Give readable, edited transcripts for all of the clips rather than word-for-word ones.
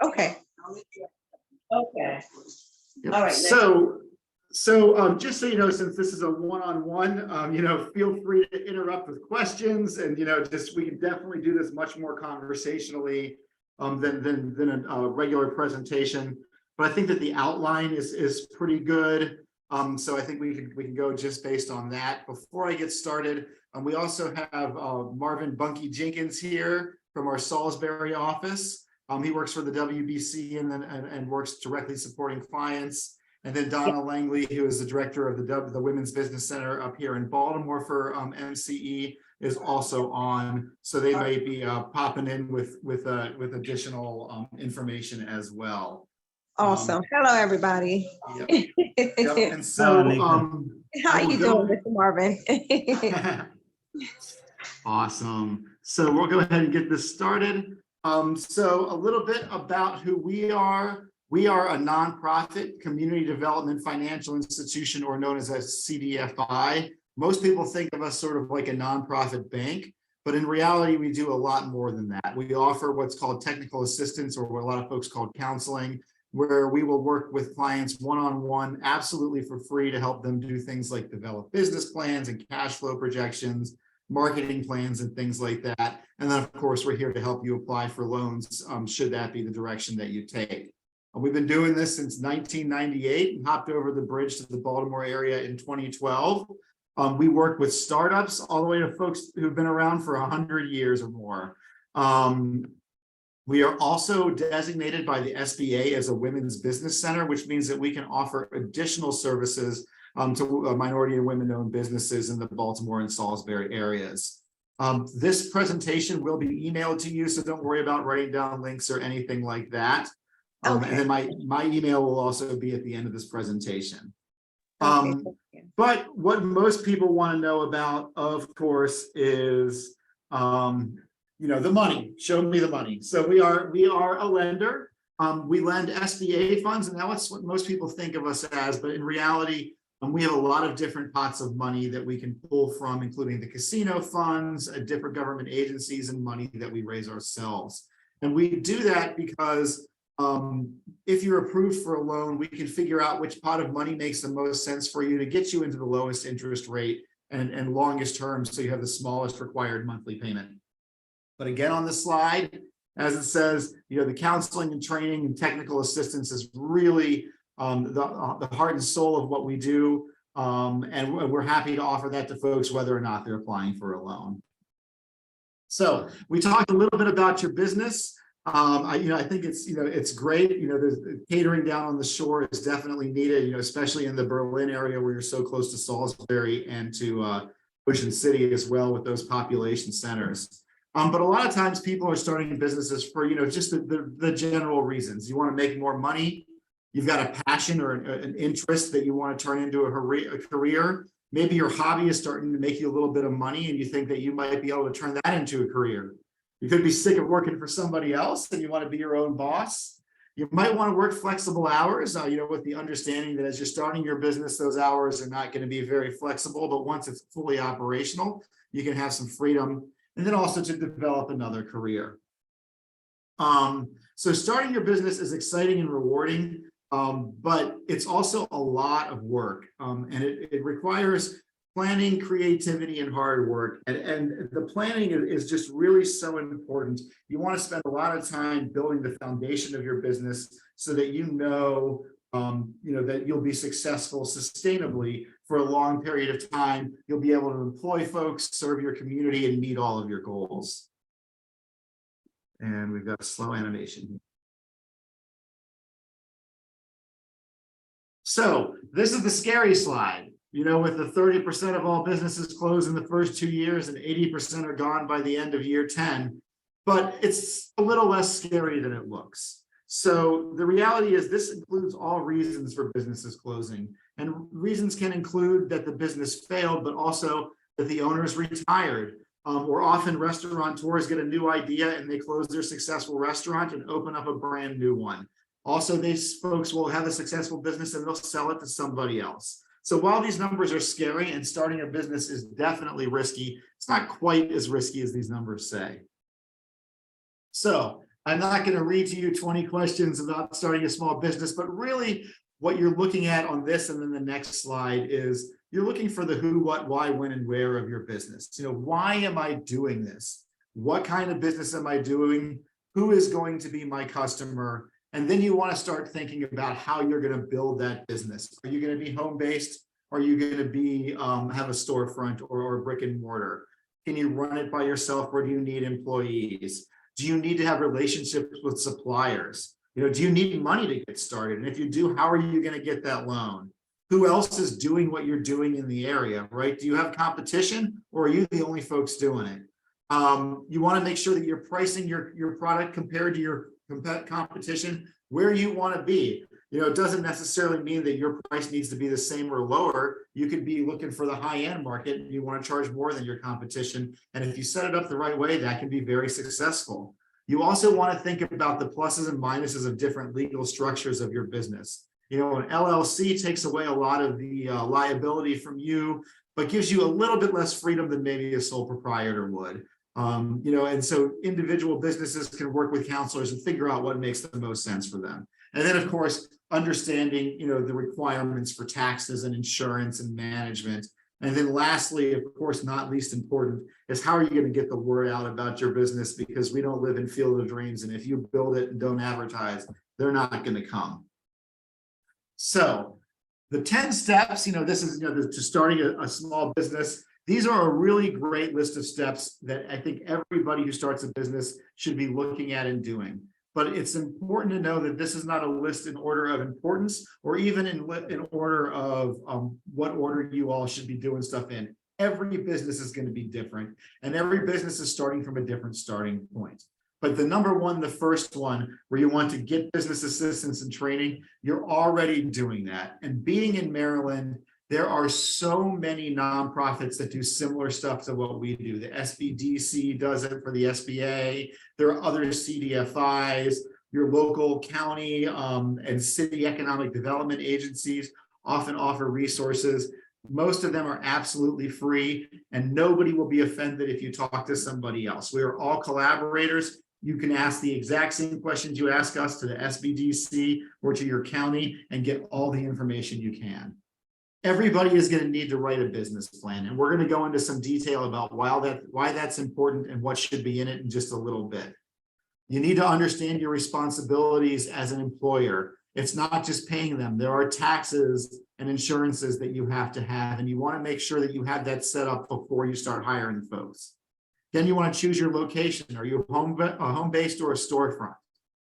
Okay. Okay. Yep. All right, So just so you know, since this is a one-on-one, feel free to interrupt with questions, and just we can definitely do this much more conversationally than a regular presentation. But I think that the outline is pretty good. So I think we can go just based on that. Before I get started, we also have Marvin Bunky Jenkins here from our Salisbury office. He works for the WBC and works directly supporting clients. And then Donna Langley, who is the director of the Women's Business Center up here in Baltimore for MCE, is also on. So they may be popping in with additional information as well. Awesome. Hello, everybody. Yep. And so, How you doing, Mr. Marvin? Awesome. So we'll go ahead and get this started. So a little bit about who we are. We are a nonprofit community development financial institution, or known as a CDFI. Most people think of us sort of like a nonprofit bank, but in reality, we do a lot more than that. We offer what's called technical assistance, or what a lot of folks call counseling, where we will work with clients one-on-one, absolutely for free, to help them do things like develop business plans and cash flow projections, marketing plans, and things like that. And then, of course, we're here to help you apply for loans, should that be the direction that you take. We've been doing this since 1998 and hopped over the bridge to the Baltimore area in 2012. We work with startups all the way to folks who've been around for 100 years or more. We are also designated by the SBA as a women's business center, which means that we can offer additional services to minority and women-owned businesses in the Baltimore and Salisbury areas. This presentation will be emailed to you, so don't worry about writing down links or anything like that. Okay. And then my email will also be at the end of this presentation. Okay. But what most people want to know about, of course, is the money. Show me the money. So we are a lender. We lend SBA funds, and that's what most people think of us as. But in reality, we have a lot of different pots of money that we can pull from, including the casino funds, different government agencies, and money that we raise ourselves. And we do that because if you're approved for a loan, we can figure out which pot of money makes the most sense for you to get you into the lowest interest rate and longest term, so you have the smallest required monthly payment. But again, on the slide, as it says, the counseling and training and technical assistance is really the heart and soul of what we do. And we're happy to offer that to folks, whether or not they're applying for a loan. So we talked a little bit about your business. I think it's great. There's catering down on the shore is definitely needed, especially in the Berlin area where you're so close to Salisbury and to Ocean City as well, with those population centers. But a lot of times people are starting businesses for, just the general reasons. You want to make more money. You've got a passion or an interest that you want to turn into a career. Maybe your hobby is starting to make you a little bit of money, and you think that you might be able to turn that into a career. You could be sick of working for somebody else and you want to be your own boss. You might want to work flexible hours, with the understanding that as you're starting your business, those hours are not going to be very flexible, but once it's fully operational, you can have some freedom, and then also to develop another career. So starting your business is exciting and rewarding, but it's also a lot of work, and it requires planning, creativity, and hard work. And the planning is just really so important. You want to spend a lot of time building the foundation of your business so that that you'll be successful sustainably for a long period of time. You'll be able to employ folks, serve your community, and meet all of your goals. And we've got a slow animation. So this is the scary slide. With the 30% of all businesses close in the first 2 years and 80% are gone by the end of year 10, but it's a little less scary than it looks. So the reality is this includes all reasons for businesses closing, and reasons can include that the business failed, but also that the owners retired, or often restaurateurs get a new idea and they close their successful restaurant and open up a brand new one. Also, these folks will have a successful business and they'll sell it to somebody else. So while these numbers are scary and starting a business is definitely risky, it's not quite as risky as these numbers say. So I'm not going to read to you 20 questions about starting a small business, but really what you're looking at on this and then the next slide is you're looking for the who, what, why, when, and where of your business. Why am I doing this? What kind of business am I doing? Who is going to be my customer? And then you want to start thinking about how you're going to build that business. Are you going to be home-based? Are you going to be have a storefront or brick and mortar? Can you run it by yourself, or do you need employees? Do you need to have relationships with suppliers? Do you need money to get started? And if you do, how are you going to get that loan? Who else is doing what you're doing in the area, right? Do you have competition, or are you the only folks doing it? You want to make sure that you're pricing your product compared to your competition where you want to be. It doesn't necessarily mean that your price needs to be the same or lower. You could be looking for the high-end market and you want to charge more than your competition. And if you set it up the right way, that can be very successful. You also want to think about the pluses and minuses of different legal structures of your business. An LLC takes away a lot of the liability from you, but gives you a little bit less freedom than maybe a sole proprietor would. And so individual businesses can work with counselors and figure out what makes the most sense for them. And then, of course, understanding, the requirements for taxes and insurance and management. And then lastly, of course, not least important, is how are you going to get the word out about your business? Because we don't live in Field of Dreams. And if you build it and don't advertise, they're not going to come. So the 10 steps, this is, to starting a small business. These are a really great list of steps that I think everybody who starts a business should be looking at and doing. But it's important to know that this is not a list in order of importance, or even in order of what order you all should be doing stuff in. Every business is going to be different, and every business is starting from a different starting point. But the number one, the first one, where you want to get business assistance and training, you're already doing that. And being in Maryland, there are so many nonprofits that do similar stuff to what we do. The SBDC does it for the SBA. There are other CDFIs. Your local county and city economic development agencies often offer resources. Most of them are absolutely free, and nobody will be offended if you talk to somebody else. We are all collaborators. You can ask the exact same questions you ask us to the SBDC or to your county and get all the information you can. Everybody is going to need to write a business plan, and we're going to go into some detail about why that's important and what should be in it in just a little bit. You need to understand your responsibilities as an employer. It's not just paying them. There are taxes and insurances that you have to have, and you want to make sure that you have that set up before you start hiring folks. Then you want to choose your location. Are you home-based or a storefront?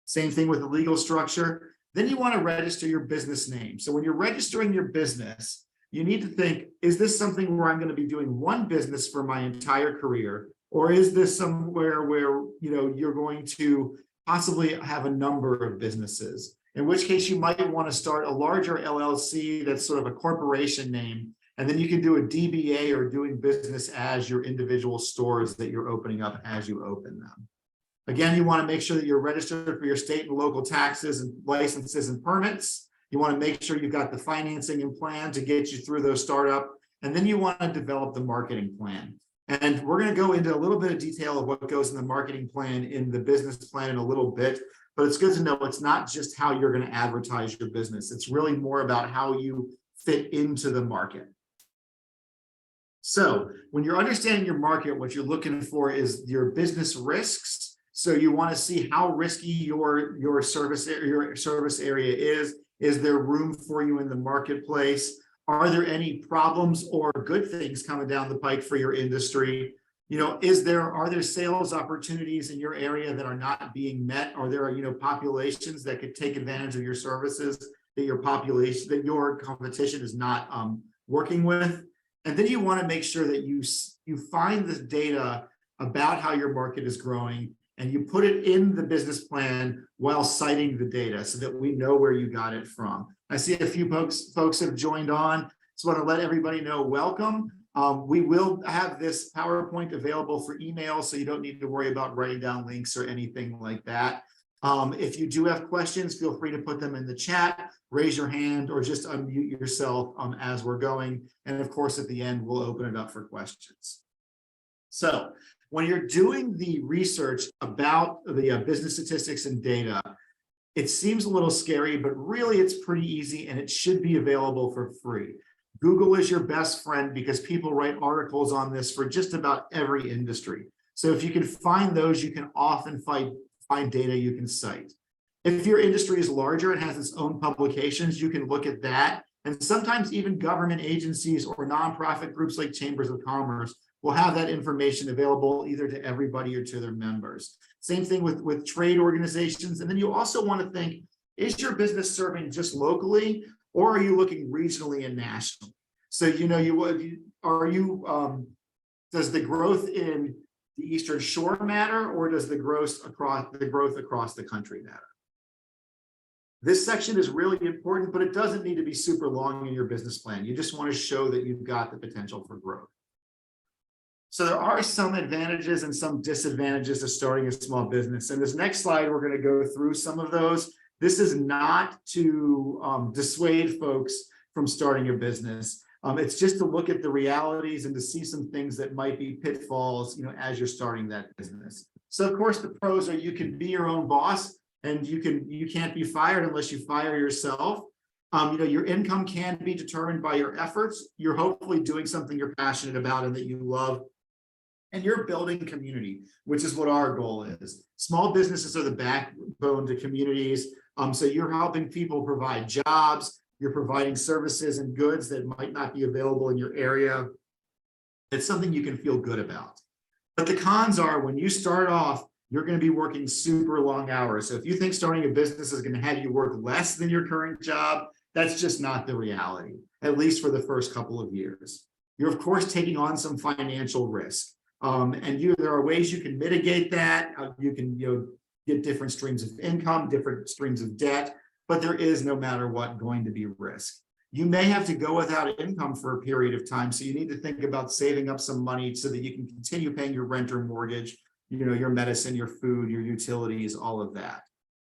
Same thing with the legal structure. Then you want to register your business name. So when you're registering your business, you need to think, is this something where I'm going to be doing one business for my entire career? Or is this somewhere where you're going to possibly have a number of businesses? In which case you might want to start a larger LLC that's sort of a corporation name. And then you can do a DBA, or doing business as your individual stores that you're opening up as you open them. Again, you want to make sure that you're registered for your state and local taxes and licenses and permits. You want to make sure you've got the financing and plan to get you through those startup. And then you want to develop the marketing plan. And we're going to go into a little bit of detail of what goes in the marketing plan in the business plan in a little bit. But it's good to know it's not just how you're going to advertise your business. It's really more about how you fit into the market. So when you're understanding your market, what you're looking for is your business risks. So you want to see how risky your service area is. Is there room for you in the marketplace? Are there any problems or good things coming down the pike for your industry? Are there sales opportunities in your area that are not being met? Are there populations that could take advantage of your services that your competition is not working with? And then you want to make sure that you find the data about how your market is growing, and you put it in the business plan while citing the data so that we know where you got it from. I see a few folks have joined on. Just want to let everybody know, welcome. We will have this PowerPoint available for email, so you don't need to worry about writing down links or anything like that. If you do have questions, feel free to put them in the chat, raise your hand, or just unmute yourself as we're going. And of course, at the end, we'll open it up for questions. So when you're doing the research about the business statistics and data, it seems a little scary, but really it's pretty easy and it should be available for free. Google is your best friend because people write articles on this for just about every industry. So if you can find those, you can often find data you can cite. If your industry is larger and has its own publications, you can look at that. And sometimes even government agencies or nonprofit groups like chambers of commerce will have that information available either to everybody or to their members. Same thing with trade organizations. And then you also want to think, is your business serving just locally, or are you looking regionally and nationally? So, does the growth in the Eastern Shore matter, or does the growth across the country matter? This section is really important, but it doesn't need to be super long in your business plan. You just want to show that you've got the potential for growth. So there are some advantages and some disadvantages to starting a small business. And this next slide, we're going to go through some of those. This is not to dissuade folks from starting a business. It's just to look at the realities and to see some things that might be pitfalls, as you're starting that business. So of course, the pros are you can be your own boss, and you can't be fired unless you fire yourself. Your income can be determined by your efforts. You're hopefully doing something you're passionate about and that you love. And you're building community, which is what our goal is. Small businesses are the backbone to communities. So you're helping people provide jobs. You're providing services and goods that might not be available in your area. It's something you can feel good about. But the cons are when you start off, you're going to be working super long hours. So if you think starting a business is going to have you work less than your current job, that's just not the reality, at least for the first couple of years. You're, of course, taking on some financial risk. There are ways you can mitigate that. You can get different streams of income, different streams of debt, but there is, no matter what, going to be risk. You may have to go without income for a period of time, so you need to think about saving up some money so that you can continue paying your rent or mortgage, your medicine, your food, your utilities, all of that.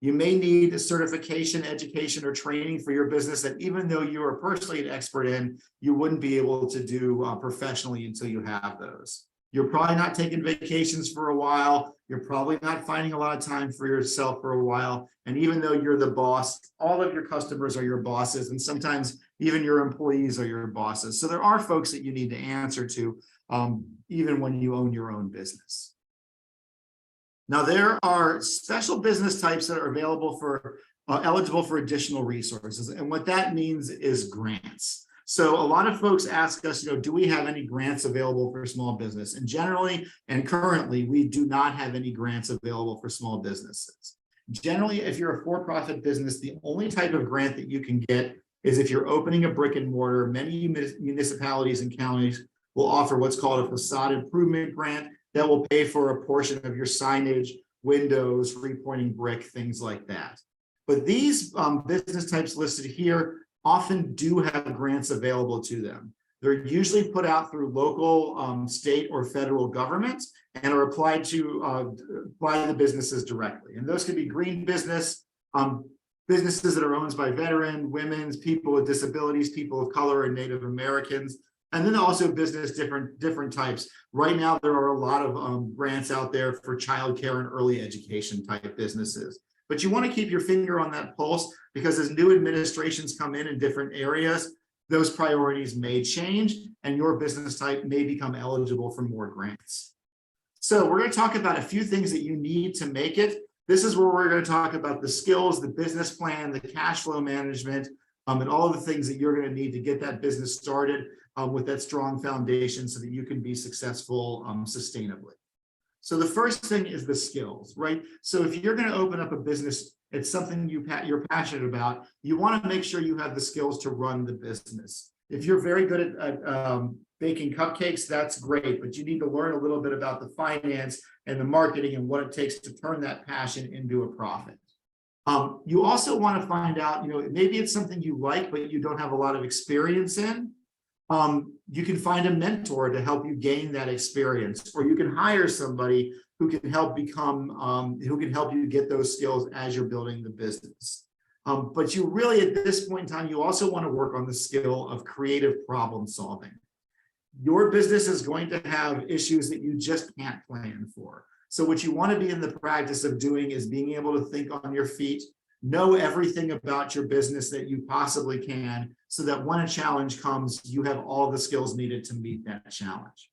You may need a certification, education, or training for your business that even though you are personally an expert in, you wouldn't be able to do professionally until you have those. You're probably not taking vacations for a while. You're probably not finding a lot of time for yourself for a while. And even though you're the boss, all of your customers are your bosses. And sometimes even your employees are your bosses. So there are folks that you need to answer to, even when you own your own business. Now, there are special business types that are available eligible for additional resources. And what that means is grants. So a lot of folks ask us, do we have any grants available for small business? And generally, and currently, we do not have any grants available for small businesses. Generally, if you're a for-profit business, the only type of grant that you can get is if you're opening a brick and mortar. Many municipalities and counties will offer what's called a facade improvement grant that will pay for a portion of your signage, windows, repointing brick, things like that. But these business types listed here often do have grants available to them. They're usually put out through local, state, or federal governments and are applied to the businesses directly. And those could be green business, businesses that are owned by veteran, women's, people with disabilities, people of color, and Native Americans. And then also business different types. Right now, there are a lot of grants out there for childcare and early education type businesses. But you want to keep your finger on that pulse because as new administrations come in different areas, those priorities may change and your business type may become eligible for more grants. So we're going to talk about a few things that you need to make it. This is where we're going to talk about the skills, the business plan, the cash flow management, and all of the things that you're going to need to get that business started with that strong foundation so that you can be successful sustainably. So the first thing is the skills, right? So if you're going to open up a business, it's something you're passionate about, you want to make sure you have the skills to run the business. If you're very good at baking cupcakes, that's great, but you need to learn a little bit about the finance and the marketing and what it takes to turn that passion into a profit. You also want to find out, maybe it's something you like, but you don't have a lot of experience in. You can find a mentor to help you gain that experience, or you can hire somebody who can help you get those skills as you're building the business. But you really, at this point in time, you also want to work on the skill of creative problem solving. your business is going to have issues that you just can't plan for. So what you want to be in the practice of doing is being able to think on your feet, know everything about your business that you possibly can, so that when a challenge comes, you have all the skills needed to meet that challenge.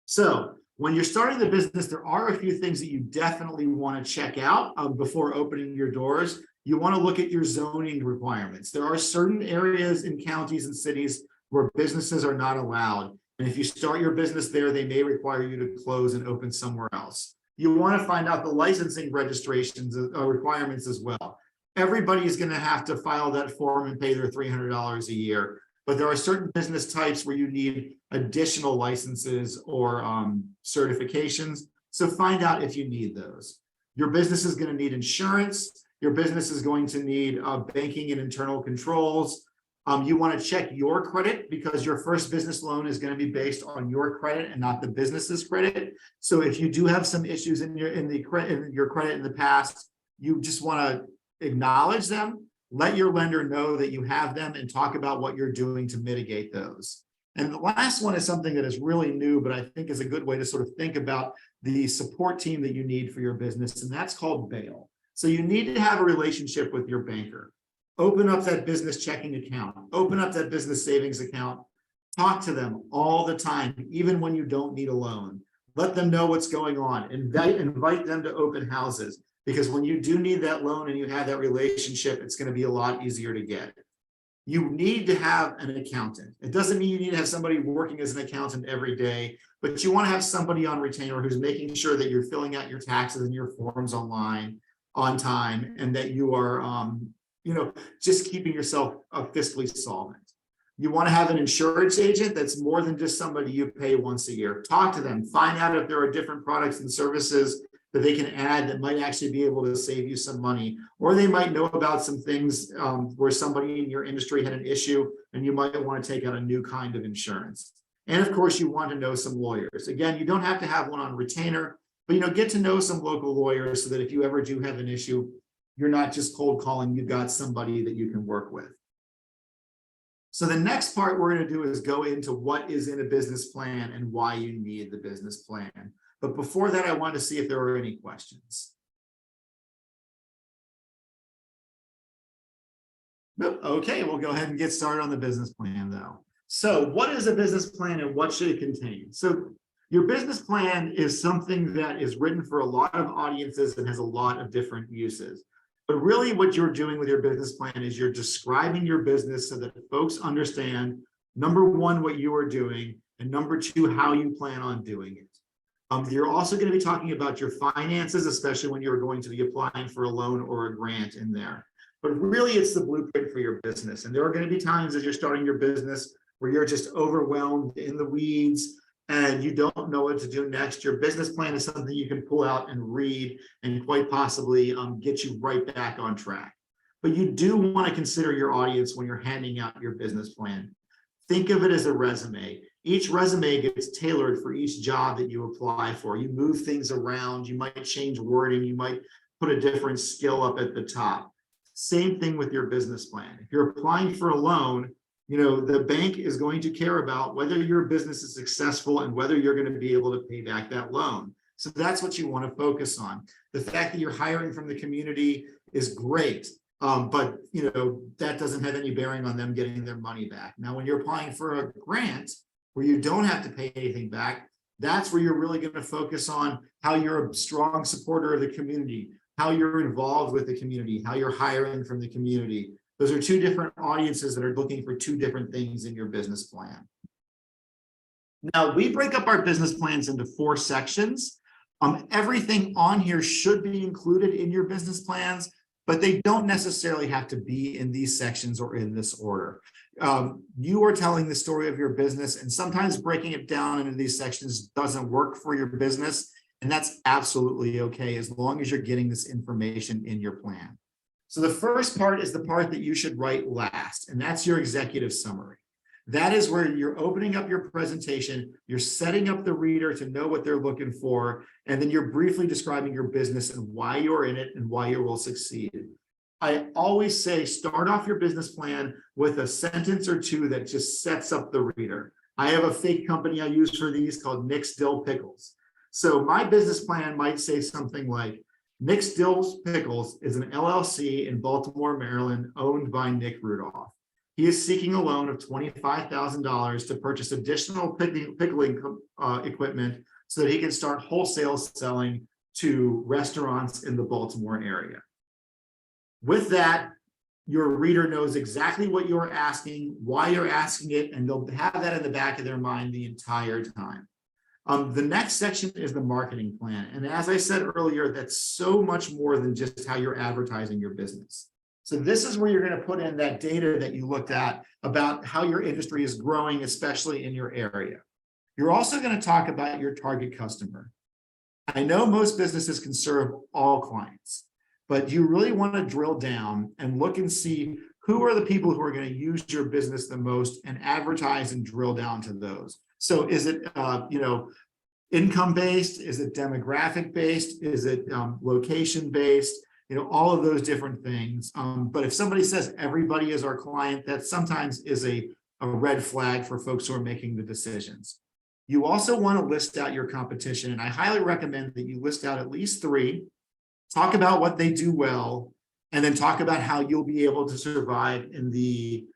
So when you're starting the business, there are a few things that you definitely want to check out before opening your doors. You want to look at your zoning requirements. There are certain areas in counties and cities where businesses are not allowed. And if you start your business there, they may require you to close and open somewhere else. You want to find out the licensing registrations requirements as well. Everybody is going to have to file that form and pay their $300 a year. But there are certain business types where you need additional licenses or certifications. So find out if you need those. Your business is going to need insurance. Your business is going to need banking and internal controls. You want to check your credit, because your first business loan is going to be based on your credit and not the business's credit. So if you do have some issues in your credit in the past, you just want to acknowledge them, let your lender know that you have them, and talk about what you're doing to mitigate those. And the last one is something that is really new, but I think is a good way to sort of think about the support team that you need for your business, and that's called bail. So you need to have a relationship with your banker. Open up that business checking account, open up that business savings account, talk to them all the time, even when you don't need a loan. Let them know what's going on, invite them to open houses, because when you do need that loan and you have that relationship, it's going to be a lot easier to get. You need to have an accountant. It doesn't mean you need to have somebody working as an accountant every day, but you want to have somebody on retainer who's making sure that you're filling out your taxes and your forms online on time, and that you are just keeping yourself fiscally solvent. You want to have an insurance agent that's more than just somebody you pay once a year. Talk to them, find out if there are different products and services that they can add that might actually be able to save you some money, or they might know about some things where somebody in your industry had an issue and you might want to take out a new kind of insurance. And of course, you want to know some lawyers. Again, you don't have to have one on retainer, but get to know some local lawyers so that if you ever do have an issue, you're not just cold calling, you've got somebody that you can work with. So the next part we're going to do is go into what is in a business plan and why you need the business plan. But before that, I wanted to see if there were any questions. Nope. Okay, we'll go ahead and get started on the business plan though. So what is a business plan and what should it contain? So your business plan is something that is written for a lot of audiences and has a lot of different uses. But really what you're doing with your business plan is you're describing your business so that folks understand, number one, what you are doing, and number two, how you plan on doing it. You're also going to be talking about your finances, especially when you're going to be applying for a loan or a grant in there. But really, it's the blueprint for your business. And there are going to be times as you're starting your business where you're just overwhelmed in the weeds and you don't know what to do next. Your business plan is something you can pull out and read and quite possibly get you right back on track. But you do want to consider your audience when you're handing out your business plan. Think of it as a resume. Each resume gets tailored for each job that you apply for. You move things around, you might change wording, you might put a different skill up at the top. Same thing with your business plan. If you're applying for a loan, the bank is going to care about whether your business is successful and whether you're going to be able to pay back that loan. So that's what you want to focus on. The fact that you're hiring from the community is great, but that doesn't have any bearing on them getting their money back. Now, when you're applying for a grant where you don't have to pay anything back, that's where you're really going to focus on how you're a strong supporter of the community, how you're involved with the community, how you're hiring from the community. Those are two different audiences that are looking for two different things in your business plan. Now, we break up our business plans into 4 sections. Everything on here should be included in your business plans, but they don't necessarily have to be in these sections or in this order. You are telling the story of your business, and sometimes breaking it down into these sections doesn't work for your business, and that's absolutely okay as long as you're getting this information in your plan. So the first part is the part that you should write last, and that's your executive summary. That is where you're opening up your presentation, you're setting up the reader to know what they're looking for, and then you're briefly describing your business and why you're in it and why you will succeed. I always say start off your business plan with a sentence or two that just sets up the reader. I have a fake company I use for these called Nick's Dill Pickles. So my business plan might say something like, Nick's Dill Pickles is an LLC in Baltimore, Maryland, owned by Nick Rudolph. He is seeking a loan of $25,000 to purchase additional pickling equipment so that he can start wholesale selling to restaurants in the Baltimore area. With that, your reader knows exactly what you're asking, why you're asking it, and they'll have that in the back of their mind the entire time. The next section is the marketing plan. And as I said earlier, that's so much more than just how you're advertising your business. So this is where you're going to put in that data that you looked at about how your industry is growing, especially in your area. You're also going to talk about your target customer. I know most businesses can serve all clients, but you really want to drill down and look and see who are the people who are going to use your business the most and advertise and drill down to those. So is it, income based? Is it demographic based? Is it location based? All of those different things. But if somebody says everybody is our client, that sometimes is a red flag for folks who are making the decisions. You also want to list out your competition, and I highly recommend that you list out at least 3, talk about what they do well, and then talk about how you'll be able to survive in the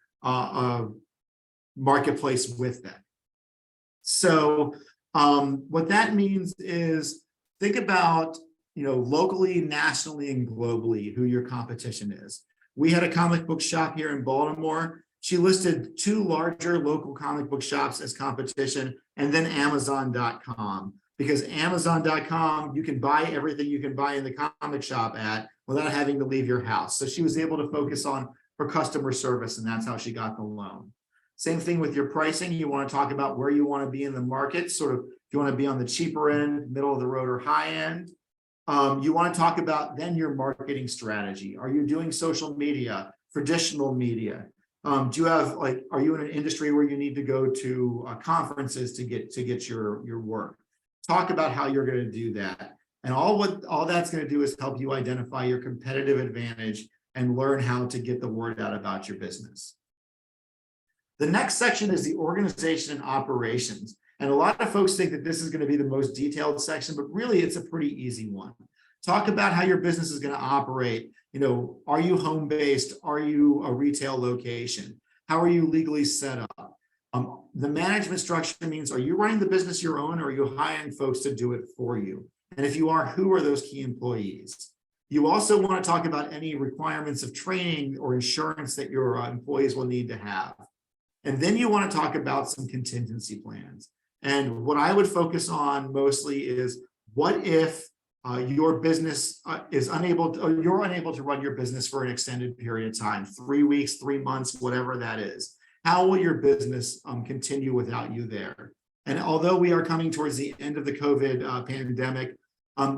marketplace with them. So what that means is think about, locally, nationally, and globally who your competition is. We had a comic book shop here in Baltimore. She listed 2 larger local comic book shops as competition, and then Amazon.com, because Amazon.com, you can buy everything you can buy in the comic shop at without having to leave your house. So she was able to focus on her customer service, and that's how she got the loan. Same thing with your pricing. You want to talk about where you want to be in the market, sort of if you want to be on the cheaper end, middle of the road, or high end. You want to talk about then your marketing strategy. Are you doing social media, traditional media? Do you have are you in an industry where you need to go to conferences to get your work? Talk about how you're going to do that. And all that's going to do is help you identify your competitive advantage and learn how to get the word out about your business. The next section is the organization and operations. And a lot of folks think that this is going to be the most detailed section, but really it's a pretty easy one. Talk about how your business is going to operate. Are you home-based? Are you a retail location? How are you legally set up? The management structure means, are you running the business your own, or are you hiring folks to do it for you? And if you are, who are those key employees? You also want to talk about any requirements of training or insurance that your employees will need to have. And then you want to talk about some contingency plans. And what I would focus on mostly is, what if your business is unable to, or you're unable to run your business for an extended period of time, 3 weeks, 3 months, whatever that is. How will your business continue without you there? And although we are coming towards the end of the COVID pandemic,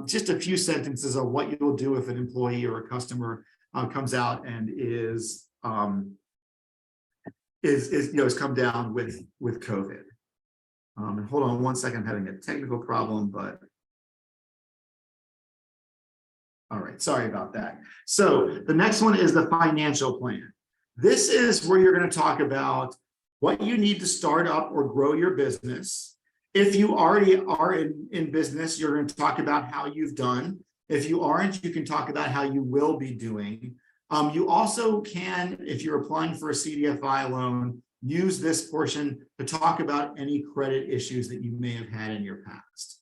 just a few sentences on what you'll do if an employee or a customer comes out and is come down with COVID. And hold on one second, I'm having a technical problem, but all right, sorry about that. So the next one is the financial plan. This is where you're going to talk about what you need to start up or grow your business. If you already are in business, you're going to talk about how you've done. If you aren't, you can talk about how you will be doing. You also can, if you're applying for a CDFI loan, use this portion to talk about any credit issues that you may have had in your past.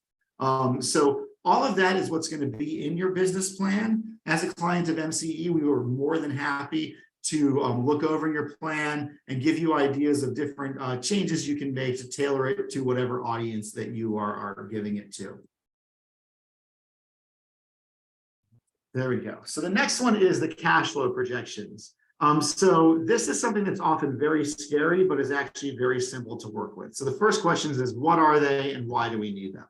So all of that is what's going to be in your business plan. As a client of MCE, we were more than happy to look over your plan and give you ideas of different changes you can make to tailor it to whatever audience that you are giving it to. There we go. So the next one is the cash flow projections. So this is something that's often very scary, but is actually very simple to work with. So the first question is, what are they and why do we need them?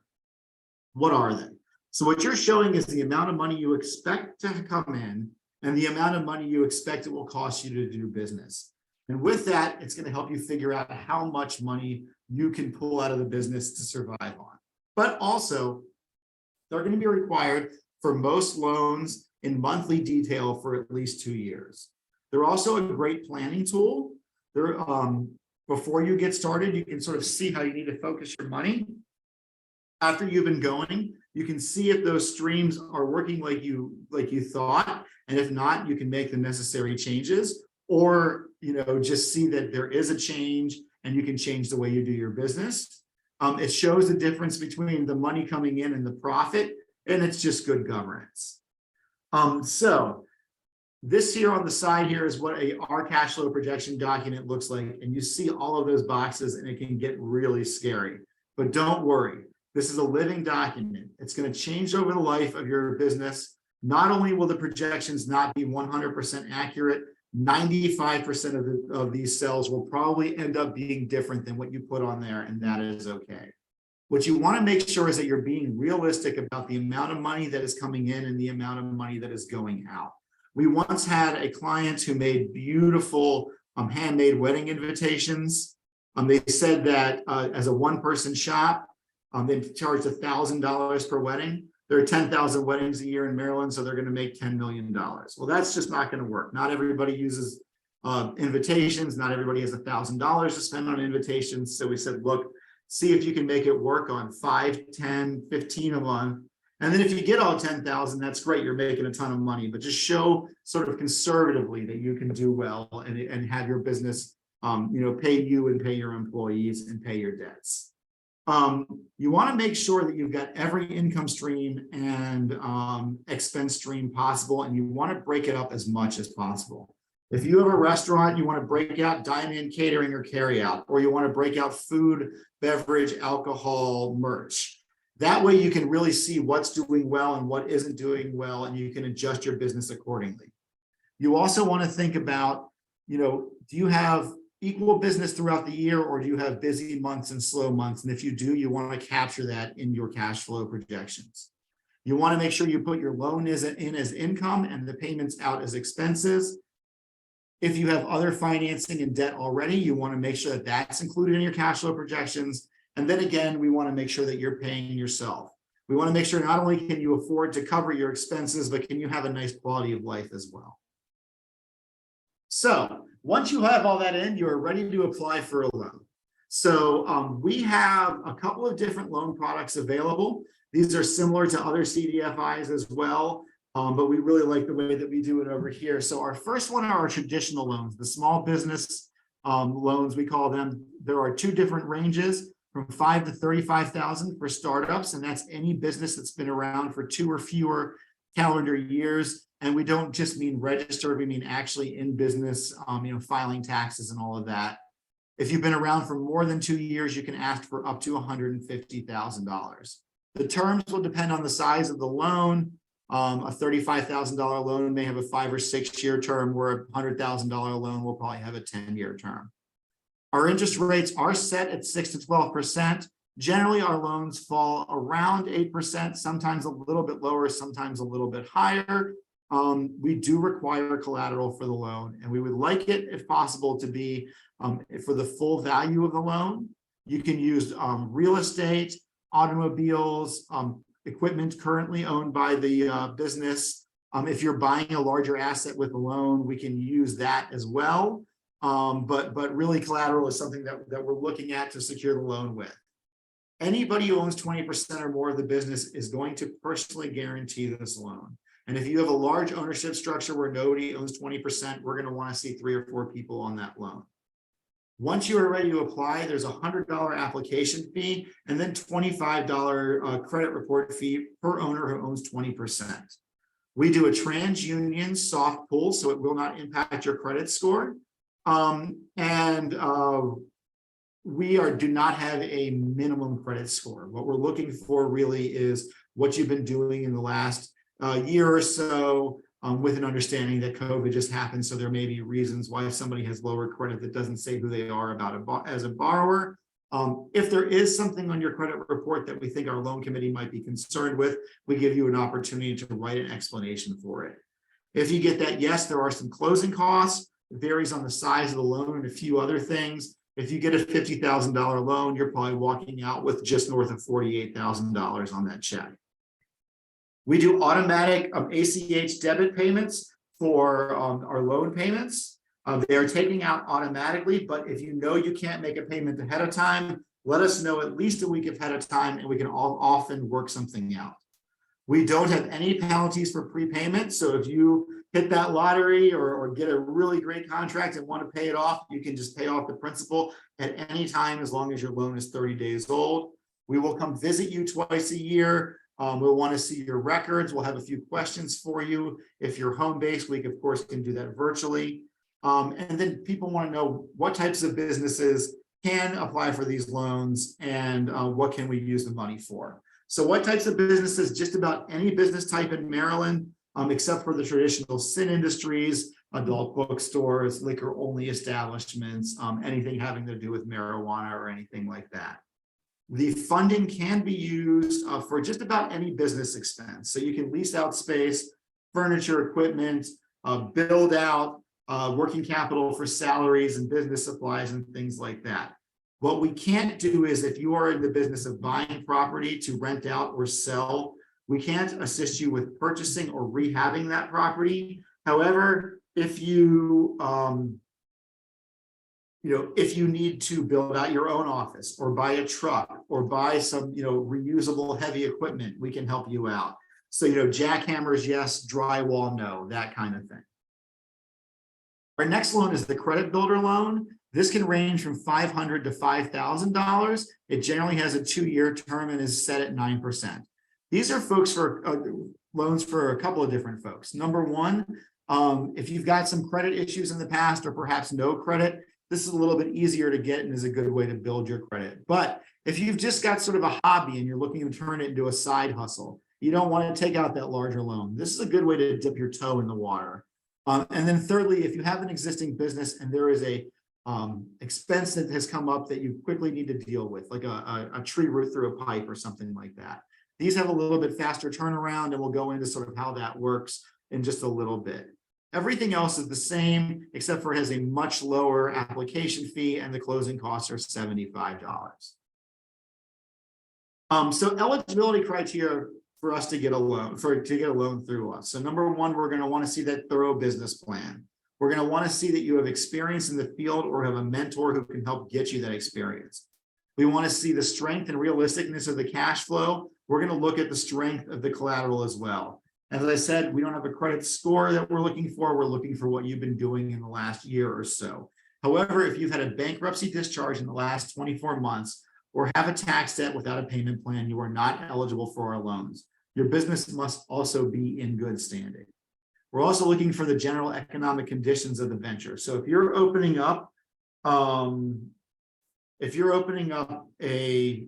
What are they? So what you're showing is the amount of money you expect to come in and the amount of money you expect it will cost you to do business. And with that, it's going to help you figure out how much money you can pull out of the business to survive on. But also, they're going to be required for most loans in monthly detail for at least 2 years. They're also a great planning tool. before you get started, you can sort of see how you need to focus your money. After you've been going, you can see if those streams are working like you thought, and if not, you can make the necessary changes, or just see that there is a change and you can change the way you do your business. It shows the difference between the money coming in and the profit, and it's just good governance. So this here on the side here is what our cash flow projection document looks like, and you see all of those boxes, and it can get really scary. But don't worry. This is a living document. It's going to change over the life of your business. Not only will the projections not be 100% accurate, 95% of these cells will probably end up being different than what you put on there, and that is okay. What you want to make sure is that you're being realistic about the amount of money that is coming in and the amount of money that is going out. We once had a client who made beautiful handmade wedding invitations. They said that as a one-person shop, they charged $1,000 per wedding. There are 10,000 weddings a year in Maryland, so they're going to make $10 million. Well, that's just not going to work. Not everybody uses invitations. Not everybody has $1,000 to spend on invitations. So we said, look, see if you can make it work on 5, 10, 15 a month. And then if you get all 10,000, that's great. You're making a ton of money, but just show sort of conservatively that you can do well and have your business, pay you and pay your employees and pay your debts. You want to make sure that you've got every income stream and expense stream possible, and you want to break it up as much as possible. If you have a restaurant, you want to break out dine-in, catering, or carry-out, or you want to break out food, beverage, alcohol, merch. That way you can really see what's doing well and what isn't doing well, and you can adjust your business accordingly. You also want to think about, do you have equal business throughout the year, or do you have busy months and slow months? And if you do, you want to capture that in your cash flow projections. You want to make sure you put your loan in as income and the payments out as expenses. If you have other financing and debt already, you want to make sure that that's included in your cash flow projections. And then again, we want to make sure that you're paying yourself. We want to make sure not only can you afford to cover your expenses, but can you have a nice quality of life as well. So once you have all that in, you're ready to apply for a loan. So we have a couple of different loan products available. These are similar to other CDFIs as well, but we really like the way that we do it over here. So our first one are our traditional loans, the small business loans, we call them. There are two different ranges, from $5,000 to $35,000 for startups, and that's any business that's been around for 2 or fewer calendar years. And we don't just mean registered, we mean actually in business, filing taxes and all of that. If you've been around for more than 2 years, you can ask for up to $150,000. The terms will depend on the size of the loan. A $35,000 loan may have a 5 or 6 year term, where a $100,000 loan will probably have a 10-year term. Our interest rates are set at 6 to 12%. Generally, our loans fall around 8%, sometimes a little bit lower, sometimes a little bit higher. We do require collateral for the loan, and we would like it, if possible, to be for the full value of the loan. You can use real estate, automobiles, equipment currently owned by the business. If you're buying a larger asset with a loan, we can use that as well. But really, collateral is something that we're looking at to secure the loan with. Anybody who owns 20% or more of the business is going to personally guarantee this loan. And if you have a large ownership structure where nobody owns 20%, we're going to want to see 3 or 4 people on that loan. Once you are ready to apply, there's a $100 application fee and then $25 credit report fee per owner who owns 20%. We do a TransUnion soft pull, so it will not impact your credit score. We do not have a minimum credit score. What we're looking for really is what you've been doing in the last year or so, with an understanding that COVID just happened. So there may be reasons why somebody has lower credit that doesn't say who they are as a borrower. If there is something on your credit report that we think our loan committee might be concerned with, we give you an opportunity to write an explanation for it. If you get that yes, there are some closing costs. It varies on the size of the loan and a few other things. If you get a $50,000 loan, you're probably walking out with just north of $48,000 on that check. We do automatic ACH debit payments for our loan payments. They are taking out automatically, but if you know you can't make a payment ahead of time, let us know at least a week ahead of time and we can all often work something out. We don't have any penalties for prepayment. So if you hit that lottery or get a really great contract and want to pay it off, you can just pay off the principal at any time as long as your loan is 30 days old. We will come visit you twice a year. We'll want to see your records. We'll have a few questions for you. If you're home-based, we of course can do that virtually. And then people want to know what types of businesses can apply for these loans and what can we use the money for. So what types of businesses? Just about any business type in Maryland, except for the traditional sin industries, adult bookstores, liquor-only establishments, anything having to do with marijuana or anything like that. The funding can be used for just about any business expense. So you can lease out space, furniture, equipment, build out, working capital for salaries and business supplies and things like that. What we can't do is if you are in the business of buying property to rent out or sell, we can't assist you with purchasing or rehabbing that property. However, if you, if you need to build out your own office or buy a truck or buy some, reusable heavy equipment, we can help you out. So, jackhammers, yes, drywall, no, that kind of thing. Our next loan is the credit builder loan. This can range from $500 to $5,000. It generally has a 2-year term and is set at 9%. These are folks for loans for a couple of different folks. Number one, if you've got some credit issues in the past or perhaps no credit, this is a little bit easier to get and is a good way to build your credit. But if you've just got sort of a hobby and you're looking to turn it into a side hustle, you don't want to take out that larger loan. This is a good way to dip your toe in the water. And then thirdly, if you have an existing business and there is a expense that has come up that you quickly need to deal with, like a tree root through a pipe or something like that. These have a little bit faster turnaround, and we'll go into sort of how that works in just a little bit. Everything else is the same, except for it has a much lower application fee and the closing costs are $75. So eligibility criteria for us to get a loan, through us. So number one, we're going to want to see that thorough business plan. We're going to want to see that you have experience in the field or have a mentor who can help get you that experience. We want to see the strength and realisticness of the cash flow. We're going to look at the strength of the collateral as well. As I said, we don't have a credit score that we're looking for. We're looking for what you've been doing in the last year or so. However, if you've had a bankruptcy discharge in the last 24 months or have a tax debt without a payment plan, you are not eligible for our loans. Your business must also be in good standing. We're also looking for the general economic conditions of the venture. So if you're opening up, a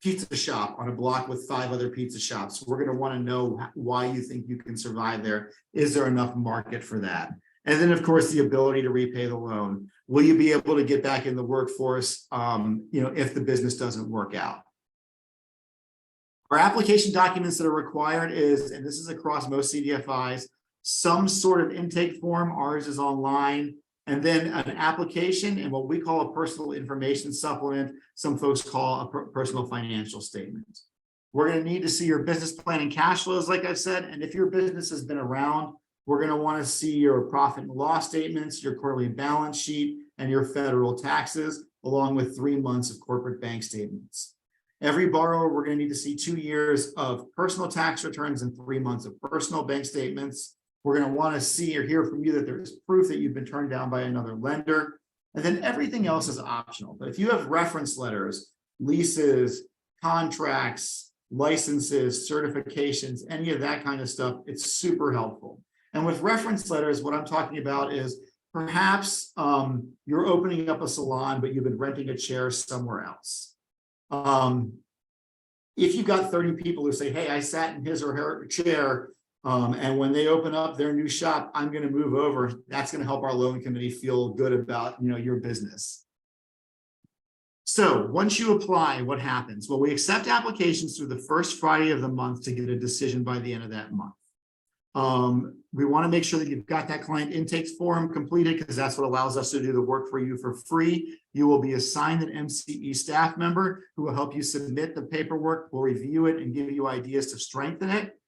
pizza shop on a block with 5 other pizza shops, we're going to want to know why you think you can survive there. Is there enough market for that? And then, of course, the ability to repay the loan. Will you be able to get back in the workforce, if the business doesn't work out? Our application documents that are required is, and this is across most CDFIs, some sort of intake form. Ours is online. And then an application and what we call a personal information supplement. Some folks call a personal financial statement. We're going to need to see your business plan and cash flows, like I've said. And if your business has been around, we're going to want to see your profit and loss statements, your quarterly balance sheet, and your federal taxes, along with 3 months of corporate bank statements. Every borrower, we're going to need to see 2 years of personal tax returns and 3 months of personal bank statements. We're going to want to see or hear from you that there's proof that you've been turned down by another lender. And then everything else is optional. But if you have reference letters, leases, contracts, licenses, certifications, any of that kind of stuff, it's super helpful. And with reference letters, what I'm talking about is perhaps you're opening up a salon, but you've been renting a chair somewhere else. If you've got 30 people who say, hey, I sat in his or her chair, and when they open up their new shop, I'm going to move over. That's going to help our loan committee feel good about, your business. So once you apply, what happens? Well, we accept applications through the first Friday of the month to get a decision by the end of that month. We want to make sure that you've got that client intake form completed because that's what allows us to do the work for you for free. You will be assigned an MCE staff member who will help you submit the paperwork. We'll review it and give you ideas to strengthen it.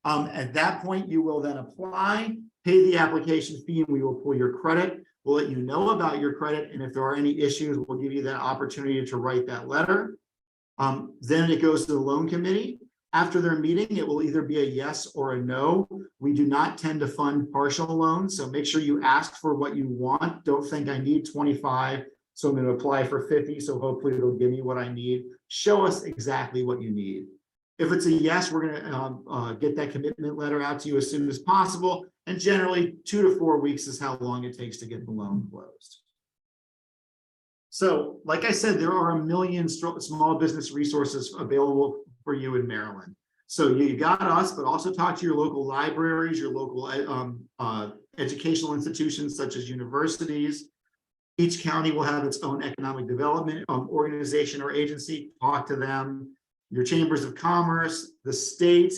At that point, you will then apply, pay the application fee, and we will pull your credit. We'll let you know about your credit, and if there are any issues, we'll give you that opportunity to write that letter. Then it goes to the loan committee. After their meeting, it will either be a yes or a no. We do not tend to fund partial loans, so make sure you ask for what you want. Don't think I need 25, so I'm going to apply for 50, so hopefully it'll give me what I need. Show us exactly what you need. If it's a yes, we're going to get that commitment letter out to you as soon as possible, and generally 2 to 4 weeks is how long it takes to get the loan closed. So, like I said, there are a million small business resources available for you in Maryland. So you got us, but also talk to your local libraries, your local educational institutions such as universities. Each county will have its own economic development organization or agency. Talk to them. Your chambers of commerce, the state,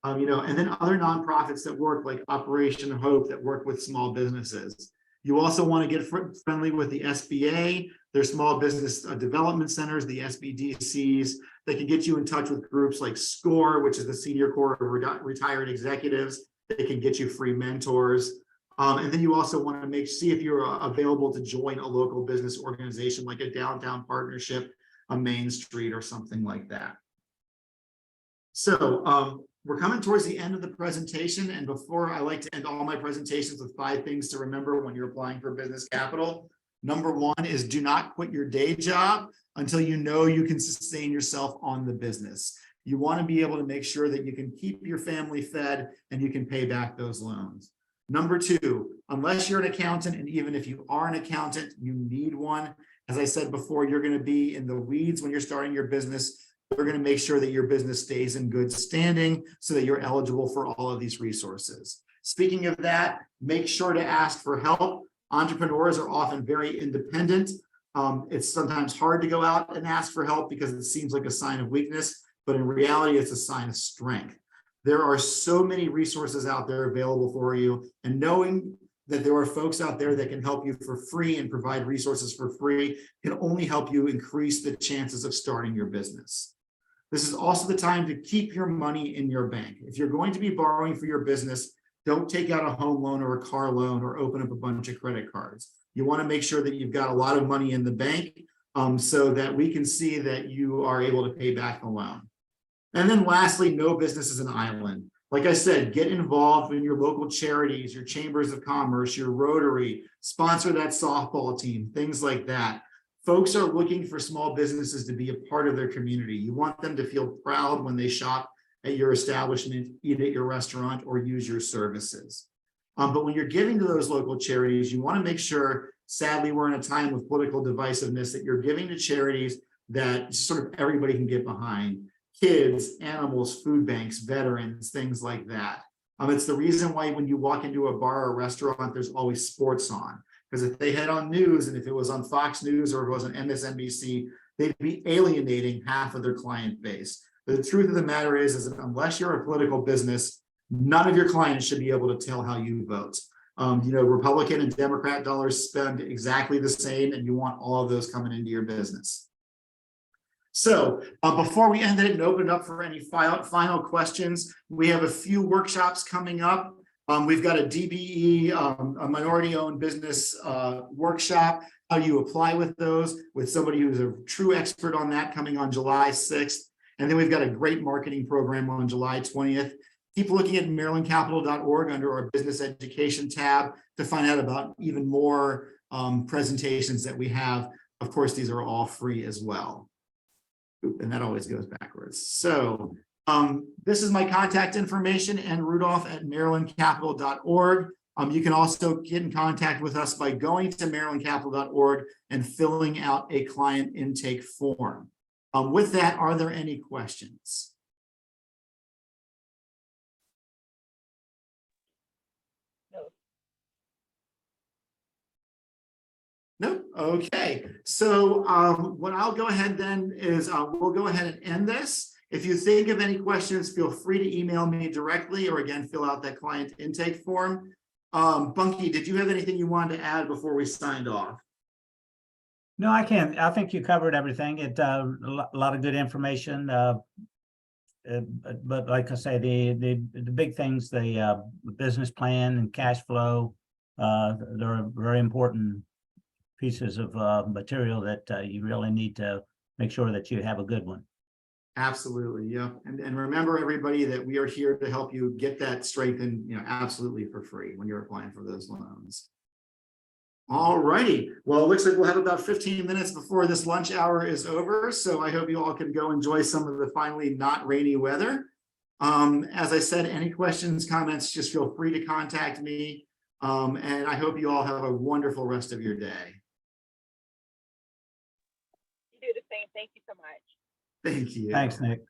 and then other nonprofits that work like Operation Hope that work with small businesses. You also want to get friendly with the SBA, their small business development centers, the SBDCs. They can get you in touch with groups like SCORE, which is the Senior Corps of Retired Executives. They can get you free mentors. And then you also want to see if you're available to join a local business organization like a downtown partnership, a Main Street, or something like that. So we're coming towards the end of the presentation, and before, I like to end all my presentations with 5 things to remember when you're applying for business capital. Number 1 is do not quit your day job until you know you can sustain yourself on the business. You want to be able to make sure that you can keep your family fed and you can pay back those loans. Number 2, unless you're an accountant, and even if you are an accountant, you need one. As I said before, you're going to be in the weeds when you're starting your business. We're going to make sure that your business stays in good standing so that you're eligible for all of these resources. Speaking of that, make sure to ask for help. Entrepreneurs are often very independent. It's sometimes hard to go out and ask for help because it seems like a sign of weakness, but in reality, it's a sign of strength. There are so many resources out there available for you, and knowing that there are folks out there that can help you for free and provide resources for free can only help you increase the chances of starting your business. This is also the time to keep your money in your bank. If you're going to be borrowing for your business, don't take out a home loan or a car loan or open up a bunch of credit cards. You want to make sure that you've got a lot of money in the bank so that we can see that you are able to pay back the loan. And then lastly, no business is an island. Like I said, get involved in your local charities, your chambers of commerce, your Rotary, sponsor that softball team, things like that. Folks are looking for small businesses to be a part of their community. You want them to feel proud when they shop at your establishment, eat at your restaurant, or use your services. But when you're giving to those local charities, you want to make sure, sadly, we're in a time of political divisiveness, that you're giving to charities that sort of everybody can get behind. Kids, animals, food banks, veterans, things like that. It's the reason why when you walk into a bar or restaurant, there's always sports on. Because if they had on news, and if it was on Fox News or if it was on MSNBC, they'd be alienating half of their client base. But the truth of the matter is that unless you're a political business, none of your clients should be able to tell how you vote. Republican and Democrat dollars spend exactly the same, and you want all of those coming into your business. So before we end it and open it up for any final questions, we have a few workshops coming up. We've got a DBE, a minority-owned business workshop, how you apply with those, with somebody who's a true expert on that, coming on July 6th. And then we've got a great marketing program on July 20th. Keep looking at marylandcapital.org under our business education tab to find out about even more presentations that we have. Of course, these are all free as well. And that always goes backwards. So this is my contact information, and Rudolph@marylandcapital.org. You can also get in contact with us by going to marylandcapital.org and filling out a client intake form. With that, are there any questions? No. Okay. So what I'll go ahead then is we'll go ahead and end this. If you think of any questions, feel free to email me directly, or again, fill out that client intake form. Bunky, did you have anything you wanted to add before we signed off? No, I can't. I think you covered everything. A lot of good information. but like I say, the big things, the business plan and cash flow, they're very important pieces of material that you really need to make sure that you have a good one. Absolutely, yeah. And remember, everybody, that we are here to help you get that straightened, absolutely for free when you're applying for those loans. All righty. Well, it looks like we'll have about 15 minutes before this lunch hour is over. So I hope you all can go enjoy some of the finally not rainy weather. As I said, any questions, comments, just feel free to contact me. And I hope you all have a wonderful rest of your day. You do the same. Thank you so much. Thank you. Thanks, Nick.